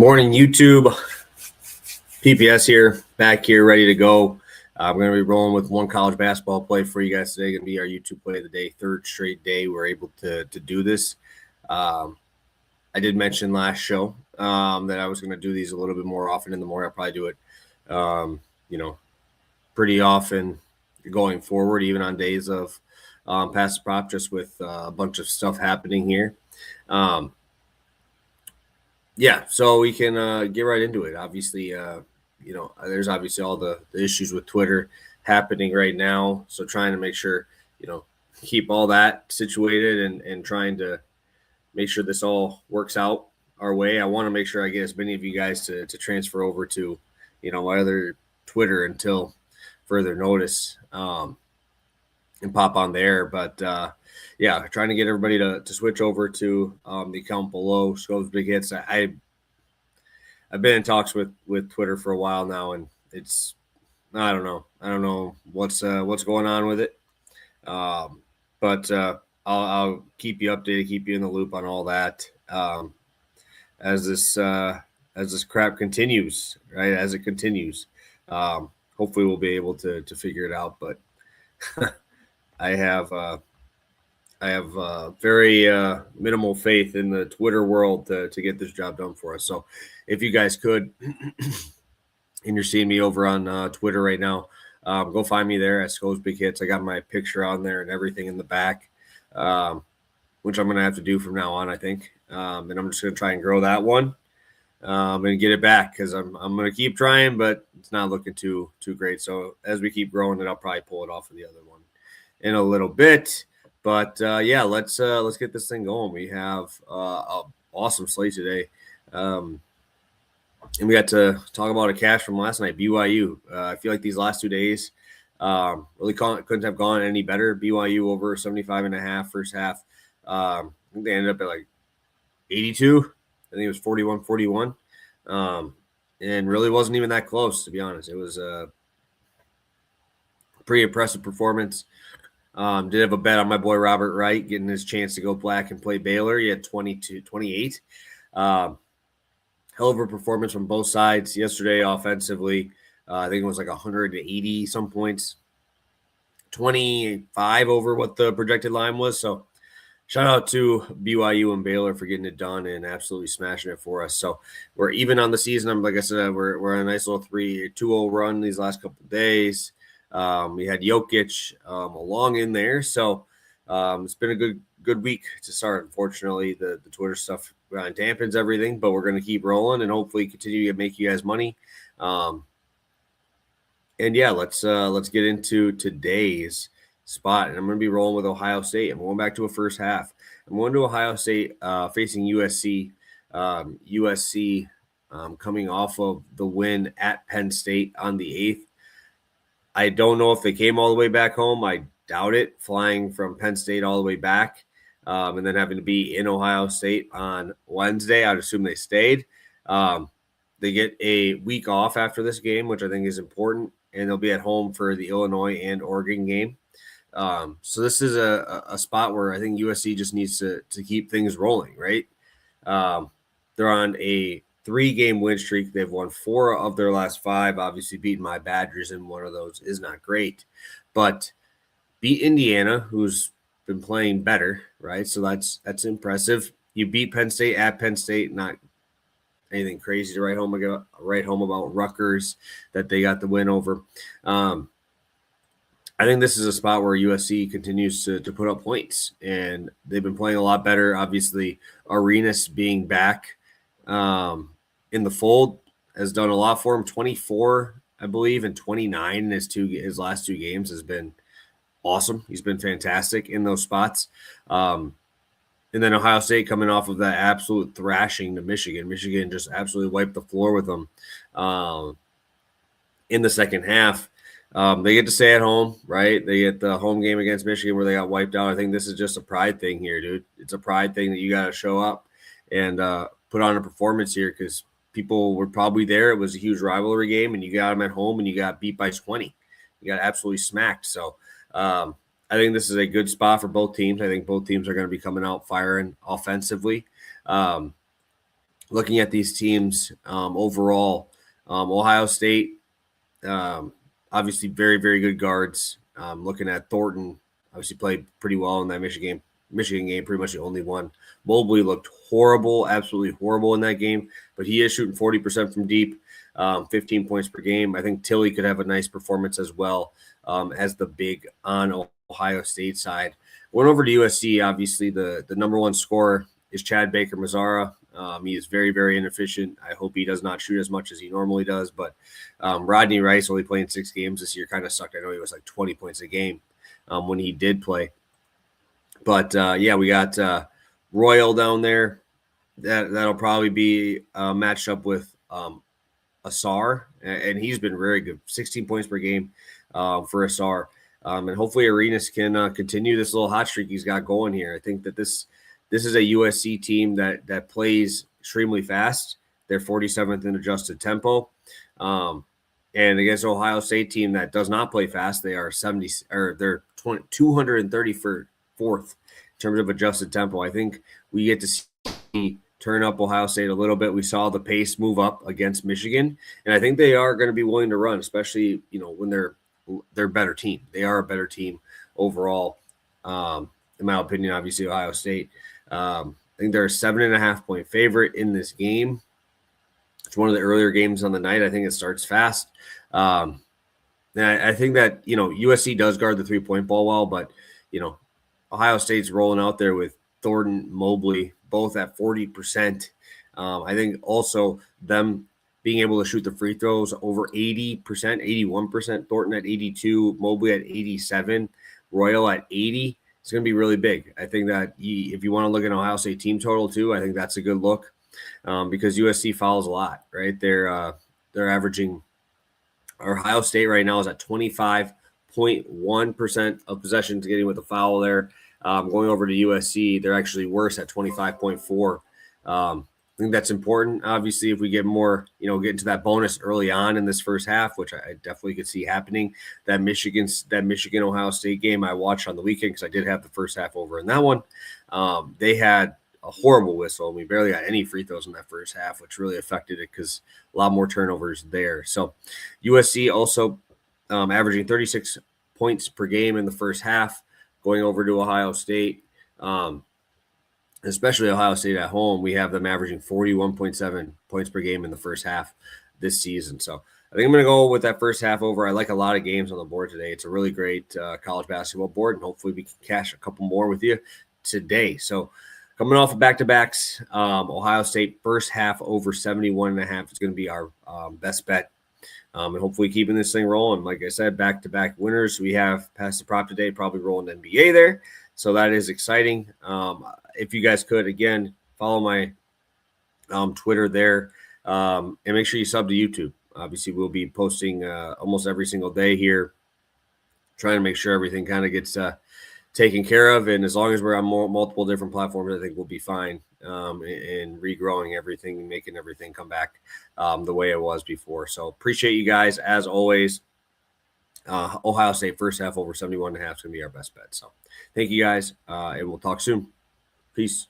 Morning, YouTube. PPS here, back here, ready to go. We're going to be rolling with one college basketball play for you guys today. Going to be our YouTube play of the day, third straight day we're able to do this. I did mention last show that I was going to do these a little bit more often in the morning. I'll probably do it, pretty often going forward, even on days of pass the prop, just with a bunch of stuff happening here. So we can get right into it. Obviously, there's obviously all the issues with Twitter happening right now. So trying to make sure, keep all that situated and trying to make sure this all works out our way. I want to make sure I get as many of you guys to transfer over to, my other Twitter until further notice and pop on there. But trying to get everybody to switch over to the account below, Scovsbighits. I've been in talks with Twitter for a while now, and it's I don't know what's going on with it. But I'll keep you updated, keep you in the loop on all that as this crap continues, right? As it continues, hopefully we'll be able to figure it out. But I have very minimal faith in the Twitter world to get this job done for us. So if you guys could, and you're seeing me over on Twitter right now, go find me there at Scovsbighits. I got my picture on there and everything in the back, which I'm going to have to do from now on, I think. And I'm just going to try and grow that one and get it back because I'm going to keep trying, but it's not looking too great. So as we keep growing it, I'll probably pull it off of the other one in a little bit. But let's get this thing going. We have an awesome slate today. And we got to talk about a cash from last night, BYU. I feel like these last 2 days really couldn't have gone any better. BYU over 75.5 first half. I think they ended up at like 82. I think it was 41-41. And really wasn't even that close, to be honest. It was a pretty impressive performance. Did have a bet on my boy Robert Wright getting his chance to go black and play Baylor. He had 28. Hell of a performance from both sides yesterday offensively. I think it was like 180 some points, 25 over what the projected line was. So shout out to BYU and Baylor for getting it done and absolutely smashing it for us. So we're even on the season. Like I said, we're on a nice little 2-0 run these last couple of days. We had Jokic along in there. So it's been a good week to start. Unfortunately, the Twitter stuff dampens everything, but we're going to keep rolling and hopefully continue to make you guys money. Let's get into today's spot. And I'm going to be rolling with Ohio State. I'm going back to a first half. I'm going to Ohio State facing USC. USC coming off of the win at Penn State on the 8th. I don't know if they came all the way back home. I doubt it, flying from Penn State all the way back and then having to be in Ohio State on Wednesday. I'd assume they stayed. They get a week off after this game, which I think is important, and they'll be at home for the Illinois and Oregon game. So this is a spot where I think USC just needs to keep things rolling, right? They're on a 3-game win streak. They've won 4 of their last 5. Obviously, beating my Badgers in one of those is not great, but beat Indiana, who's been playing better, right? So that's impressive. You beat Penn State at Penn State, not anything crazy to write home about Rutgers that they got the win over. I think this is a spot where USC continues to put up points, and they've been playing a lot better. Obviously, Arenas being back in the fold has done a lot for him. 24, I believe, and 29 in his last 2 games has been awesome. He's been fantastic in those spots. And then Ohio State coming off of that absolute thrashing to Michigan. Michigan just absolutely wiped the floor with them in the second half. They get to stay at home, right? They get the home game against Michigan where they got wiped out. I think this is just a pride thing here, dude. It's a pride thing that you got to show up and put on a performance here because people were probably there. It was a huge rivalry game, and you got them at home, and you got beat by 20. You got absolutely smacked. So I think this is a good spot for both teams. I think both teams are going to be coming out firing offensively. looking at these teams overall, Ohio State, obviously very, very good guards. Looking at Thornton, obviously played pretty well in that Michigan game, pretty much the only one. Mobley looked horrible, absolutely horrible in that game, but he is shooting 40% from deep, 15 points per game. I think Tilly could have a nice performance as well as the big on Ohio State side. Going over to USC, obviously the number one scorer is Chad Baker-Mazara. He is very, very inefficient. I hope he does not shoot as much as he normally does. But Rodney Rice, only playing 6 games this year, kind of sucked. I know he was like 20 points a game when he did play. But, yeah, we got Royal down there. That'll probably be matched up with Asar, and he's been very good, 16 points per game for Asar. And hopefully Arenas can continue this little hot streak he's got going here. I think that this is a USC team that plays extremely fast. They're 47th in adjusted tempo. And against Ohio State team that does not play fast, they are 70 or they're 234th in terms of adjusted tempo. I think we get to see turn up Ohio State a little bit. We saw the pace move up against Michigan, and I think they are going to be willing to run, especially when they're a better team. They are a better team overall, in my opinion. Obviously, Ohio State. I think they're a 7.5-point favorite in this game. It's one of the earlier games on the night. I think it starts fast. And I think that USC does guard the 3-point ball well, but Ohio State's rolling out there with Thornton, Mobley, both at 40%. I think also them being able to shoot the free throws over 80%, 81%, Thornton at 82, Mobley at 87, Royal at 80. It's going to be really big. I think that if you want to look at Ohio State team total too, I think that's a good look because USC fouls a lot, right? They're averaging – Ohio State right now is at 25.1% of possessions getting with a foul there. Going over to USC, they're actually worse at 25.4%. I think that's important. Obviously, if we get more, get into that bonus early on in this first half, which I definitely could see happening. That Michigan Ohio State game I watched on the weekend because I did have the first half over in that one. They had a horrible whistle, and we barely got any free throws in that first half, which really affected it because a lot more turnovers there. So USC also averaging 36 points per game in the first half, going over to Ohio State. Especially Ohio State at home, we have them averaging 41.7 points per game in the first half this season. So I think I'm going to go with that first half over. I like a lot of games on the board today. It's a really great college basketball board, and hopefully we can cash a couple more with you today. So coming off of back-to-backs, Ohio State first half over 71.5 is going to be our best bet. And hopefully keeping this thing rolling. Like I said, back-to-back winners. We have passed the prop today, probably rolling NBA there. So that is exciting. If you guys could, again, follow my Twitter there and make sure you sub to YouTube. Obviously, we'll be posting almost every single day here, trying to make sure everything kind of gets taken care of. And as long as we're on multiple different platforms, I think we'll be fine in regrowing everything and making everything come back the way it was before. So appreciate you guys, as always. Ohio State first half over 71.5 is going to be our best bet. So thank you guys, and we'll talk soon. Peace.